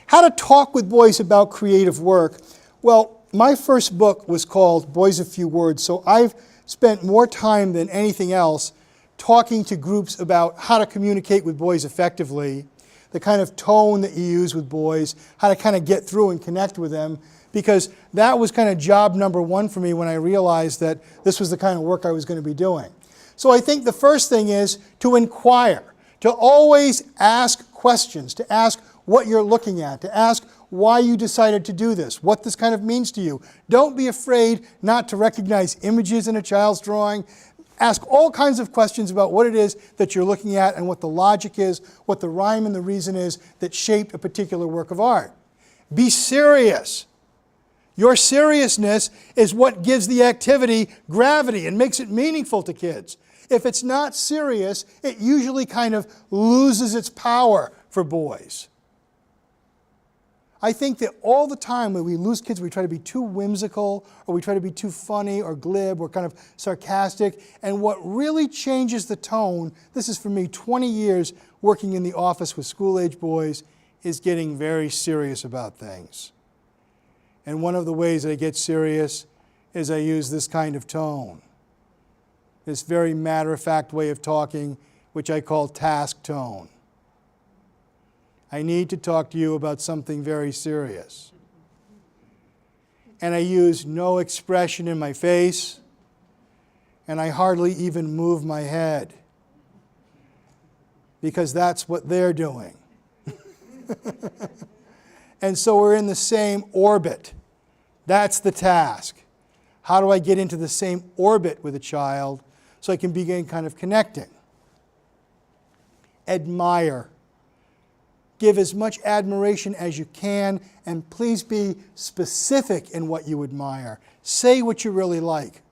How to talk with boys about creative work. Well, my first book was called Boys of Few Words, so I've spent more time than anything else talking to groups about how to communicate with boys effectively, the kind of tone that you use with boys, how to kind of get through and connect with them, because that was kind of job number one for me when I realized that this was the kind of work I was going to be doing. So I think the first thing is to inquire, to always ask questions, to ask what you're looking at, to ask why you decided to do this, what this kind of means to you. Don't be afraid not to recognize images in a child's drawing. Ask all kinds of questions about what it is that you're looking at and what the logic is, what the rhyme and the reason is that shaped a particular work of art. Be serious. Your seriousness is what gives the activity gravity and makes it meaningful to kids. If it's not serious, it usually kind of loses its power for boys. I think that all the time when we lose kids, we try to be too whimsical, or we try to be too funny or glib or kind of sarcastic. And what really changes the tone, this is for me 20 years working in the office with school-age boys, is getting very serious about things. And one of the ways that I get serious is I use this kind of tone. This very matter-of-fact way of talking, which I call task tone. I need to talk to you about something very serious. And I use no expression in my face, and I hardly even move my head, because that's what they're doing. And so we're in the same orbit. That's the task. How do I get into the same orbit with a child so I can begin kind of connecting? Admire. Give as much admiration as you can, and please be specific in what you admire. Say what you really like.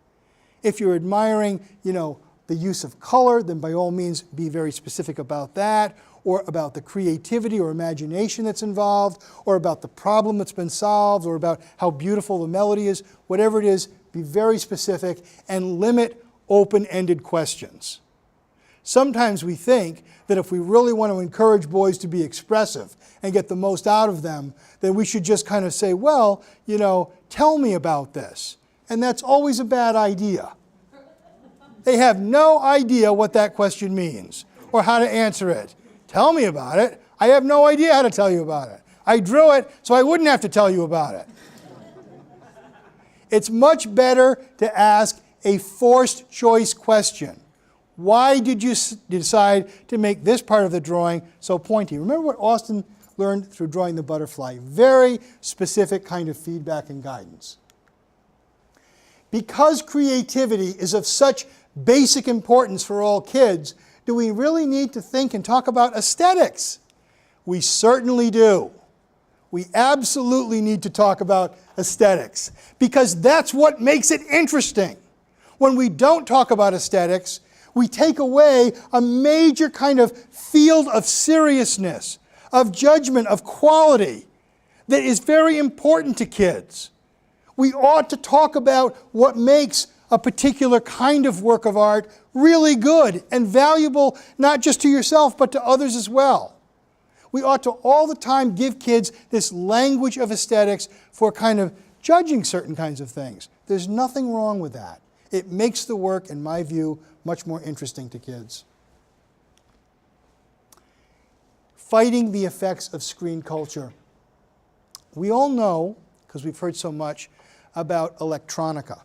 If you're admiring, the use of color, then by all means be very specific about that, or about the creativity or imagination that's involved, or about the problem that's been solved, or about how beautiful the melody is. Whatever it is, be very specific and limit open-ended questions. Sometimes we think that if we really want to encourage boys to be expressive and get the most out of them, then we should just kind of say, well, tell me about this. And that's always a bad idea. They have no idea what that question means or how to answer it. Tell me about it. I have no idea how to tell you about it. I drew it so I wouldn't have to tell you about it. It's much better to ask a forced choice question. Why did you decide to make this part of the drawing so pointy? Remember what Austin learned through drawing the butterfly. Very specific kind of feedback and guidance. Because creativity is of such basic importance for all kids, do we really need to think and talk about aesthetics? We certainly do. We absolutely need to talk about aesthetics, because that's what makes it interesting. When we don't talk about aesthetics, we take away a major kind of field of seriousness, of judgment, of quality that is very important to kids. We ought to talk about what makes a particular kind of work of art really good and valuable, not just to yourself, but to others as well. We ought to all the time give kids this language of aesthetics for kind of judging certain kinds of things. There's nothing wrong with that. It makes the work, in my view, much more interesting to kids. Fighting the effects of screen culture. We all know, because we've heard so much, about electronica.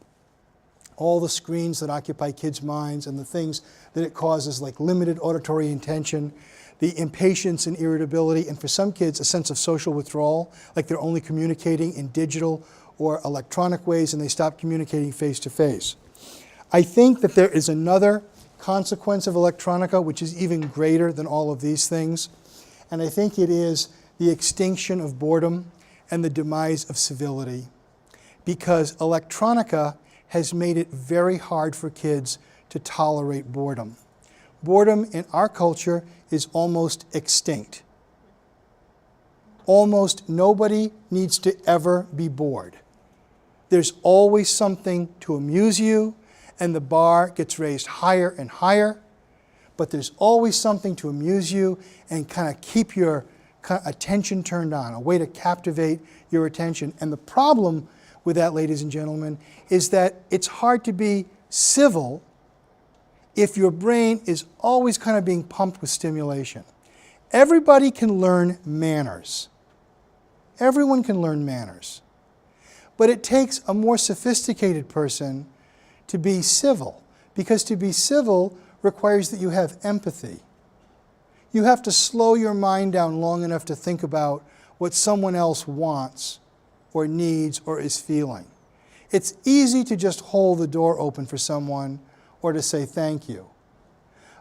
All the screens that occupy kids' minds and the things that it causes, like limited auditory attention, the impatience and irritability, and for some kids, a sense of social withdrawal, like they're only communicating in digital or electronic ways and they stop communicating face-to-face. I think that there is another consequence of electronica which is even greater than all of these things, and I think it is the extinction of boredom and the demise of civility, because electronica has made it very hard for kids to tolerate boredom. Boredom in our culture is almost extinct. Almost nobody needs to ever be bored. There's always something to amuse you, and the bar gets raised higher and higher, but there's always something to amuse you and kind of keep your attention turned on, a way to captivate your attention. And the problem with that, ladies and gentlemen, is that it's hard to be civil if your brain is always kind of being pumped with stimulation. Everybody can learn manners. Everyone can learn manners. But it takes a more sophisticated person to be civil, because to be civil requires that you have empathy. You have to slow your mind down long enough to think about what someone else wants or needs or is feeling. It's easy to just hold the door open for someone or to say thank you.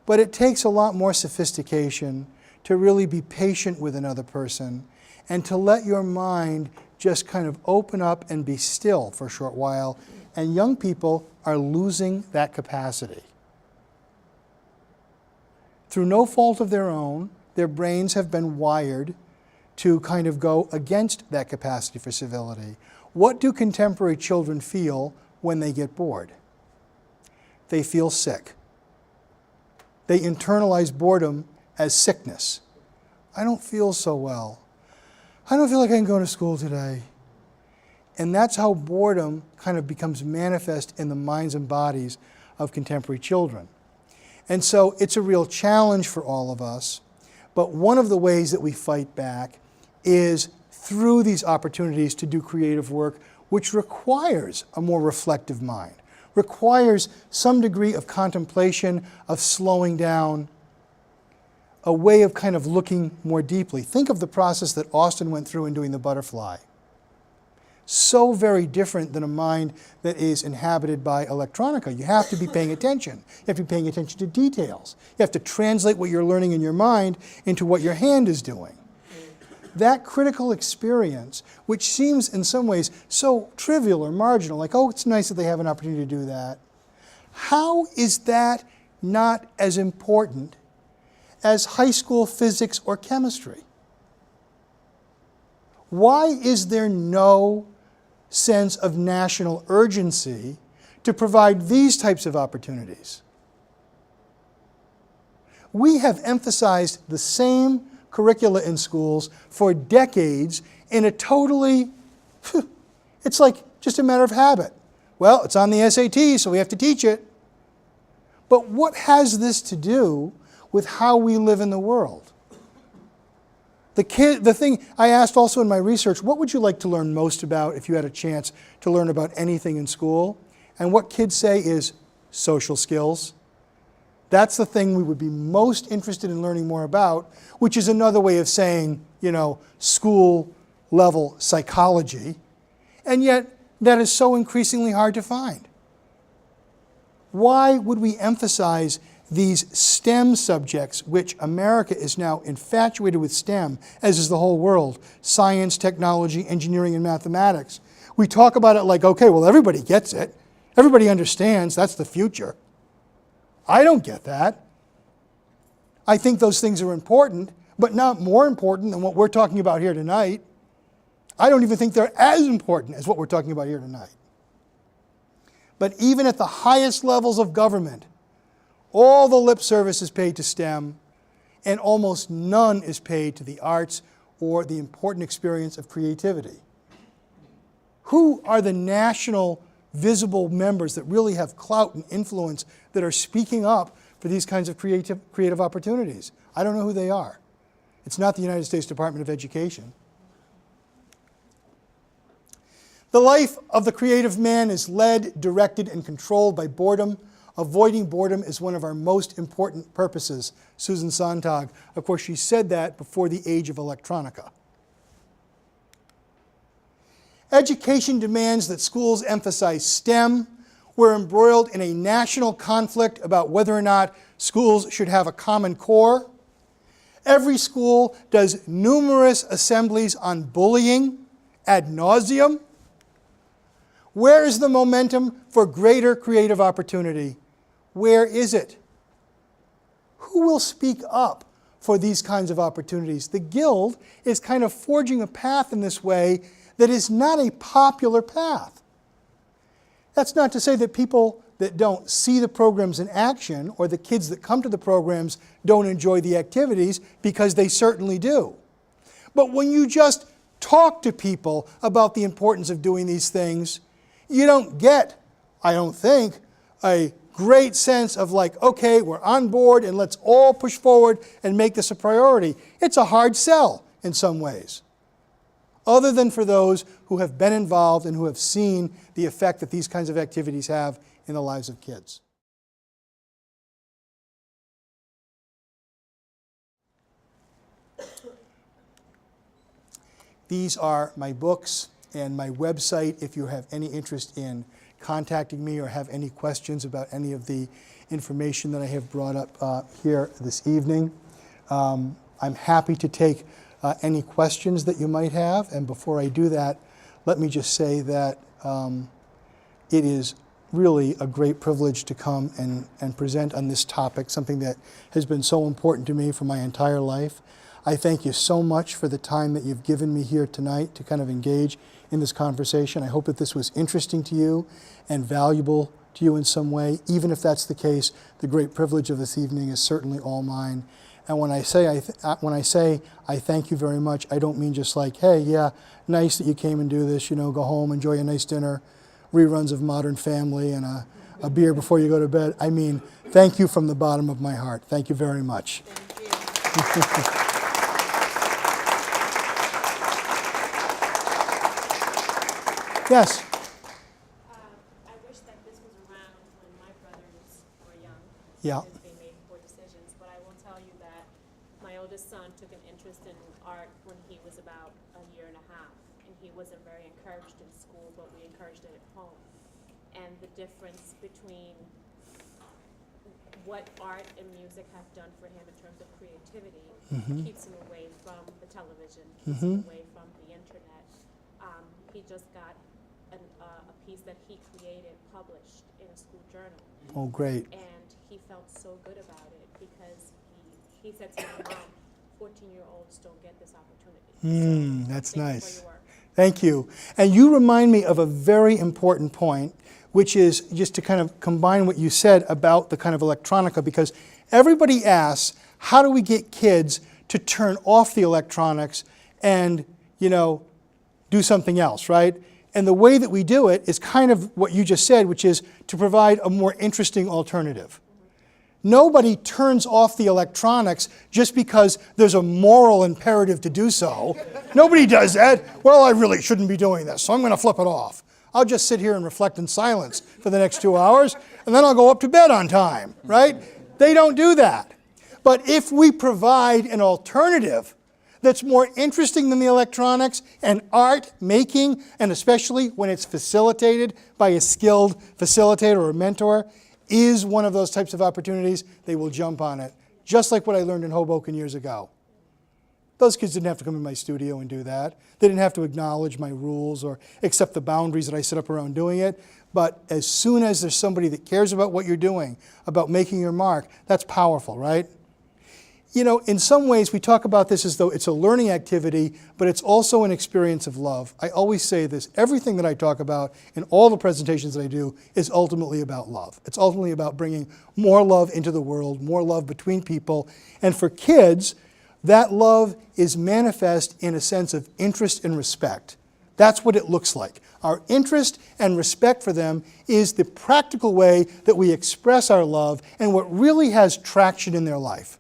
But it takes a lot more sophistication to really be patient with another person and to let your mind just kind of open up and be still for a short while. And young people are losing that capacity. Through no fault of their own, their brains have been wired to kind of go against that capacity for civility. What do contemporary children feel when they get bored? They feel sick. They internalize boredom as sickness. I don't feel so well. I don't feel like I can go to school today. And that's how boredom kind of becomes manifest in the minds and bodies of contemporary children. And so it's a real challenge for all of us. But one of the ways that we fight back is through these opportunities to do creative work, which requires a more reflective mind, requires some degree of contemplation, of slowing down, a way of kind of looking more deeply. Think of the process that Austin went through in doing the butterfly. So very different than a mind that is inhabited by electronica. You have to be paying attention. You have to be paying attention to details. You have to translate what you're learning in your mind into what your hand is doing. That critical experience, which seems in some ways so trivial or marginal, like, oh, it's nice that they have an opportunity to do that. How is that not as important as high school physics or chemistry? Why is there no sense of national urgency to provide these types of opportunities? We have emphasized the same curricula in schools for decades in a totally, it's like just a matter of habit. Well, it's on the SAT, so we have to teach it. But what has this to do with how we live in the world? The thing I asked also in my research, what would you like to learn most about if you had a chance to learn about anything in school? And what kids say is social skills. That's the thing we would be most interested in learning more about, which is another way of saying, school level psychology. And yet, that is so increasingly hard to find. Why would we emphasize these STEM subjects, which America is now infatuated with STEM, as is the whole world, science, technology, engineering, and mathematics? We talk about it like, okay, well, everybody gets it. Everybody understands that's the future. I don't get that. I think those things are important, but not more important than what we're talking about here tonight. I don't even think they're as important as what we're talking about here tonight. But even at the highest levels of government, all the lip service is paid to STEM, and almost none is paid to the arts or the important experience of creativity. Who are the national visible members that really have clout and influence that are speaking up for these kinds of creative opportunities? I don't know who they are. It's not the United States Department of Education. The life of the creative man is led, directed, and controlled by boredom. Avoiding boredom is one of our most important purposes, Susan Sontag. Of course, she said that before the age of electronica. Education demands that schools emphasize STEM. We're embroiled in a national conflict about whether or not schools should have a common core. Every school does numerous assemblies on bullying ad nauseum. Where is the momentum for greater creative opportunity? Where is it? Who will speak up for these kinds of opportunities? The Guild is kind of forging a path in this way that is not a popular path. That's not to say that people that don't see the programs in action or the kids that come to the programs don't enjoy the activities, because they certainly do. But when you just talk to people about the importance of doing these things, you don't get, I don't think, a great sense of like, okay, we're on board and let's all push forward and make this a priority. It's a hard sell in some ways, other than for those who have been involved and who have seen the effect that these kinds of activities have in the lives of kids. These are my books and my website if you have any interest in contacting me or have any questions about any of the information that I have brought up here this evening. I'm happy to take any questions that you might have, and before I do that, let me just say that it is really a great privilege to come and present on this topic, something that has been so important to me for my entire life. I thank you so much for the time that you've given me here tonight to kind of engage in this conversation. I hope that this was interesting to you and valuable to you in some way. Even if that's the case, the great privilege of this evening is certainly all mine. And when I say I thank you very much, I don't mean just like, hey, yeah, nice that you came and do this, you know, go home, enjoy a nice dinner, reruns of Modern Family, and a beer before you go to bed. I mean, thank you from the bottom of my heart. Thank you very much. Thank you. Yes? I wish that this was around when my brothers were young. Yeah. Because they made poor decisions. But I will tell you that my oldest son took an interest in art when he was about a year and a half. And he wasn't very encouraged in school, but we encouraged it at home. And the difference between what art and music have done for him in terms of creativity keeps him away from the television, keeps him away from the internet. He just got a piece that he created published in a school journal. Oh, great. And he felt so good about it because he said to my mom, 14-year-olds don't get this opportunity. So that's thank nice. you for your work. Thank you. And you remind me of a very important point, which is just to kind of combine what you said about the kind of electronica, because everybody asks, how do we get kids to turn off the electronics and, you know, do something else, right? And the way that we do it is kind of what you just said, which is to provide a more interesting alternative. Nobody turns off the electronics just because there's a moral imperative to do so. Nobody does that. Well, I really shouldn't be doing this, so I'm going to flip it off. I'll just sit here and reflect in silence for the next 2 hours, and then I'll go up to bed on time, right? They don't do that. But if we provide an alternative that's more interesting than the electronics, and art making, and especially when it's facilitated by a skilled facilitator or mentor, is one of those types of opportunities, they will jump on it. Just like what I learned in Hoboken years ago. Those kids didn't have to come in my studio and do that. They didn't have to acknowledge my rules or accept the boundaries that I set up around doing it. But as soon as there's somebody that cares about what you're doing, about making your mark, that's powerful, right? You know, in some ways, we talk about this as though it's a learning activity, but it's also an experience of love. I always say this, everything that I talk about in all the presentations that I do is ultimately about love. It's ultimately about bringing more love into the world, more love between people. And for kids, that love is manifest in a sense of interest and respect. That's what it looks like. Our interest and respect for them is the practical way that we express our love and what really has traction in their life.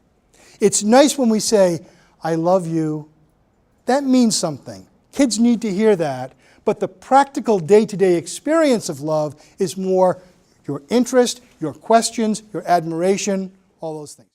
It's nice when we say, I love you. That means something. Kids need to hear that. But the practical day-to-day experience of love is more your interest, your questions, your admiration, all those things.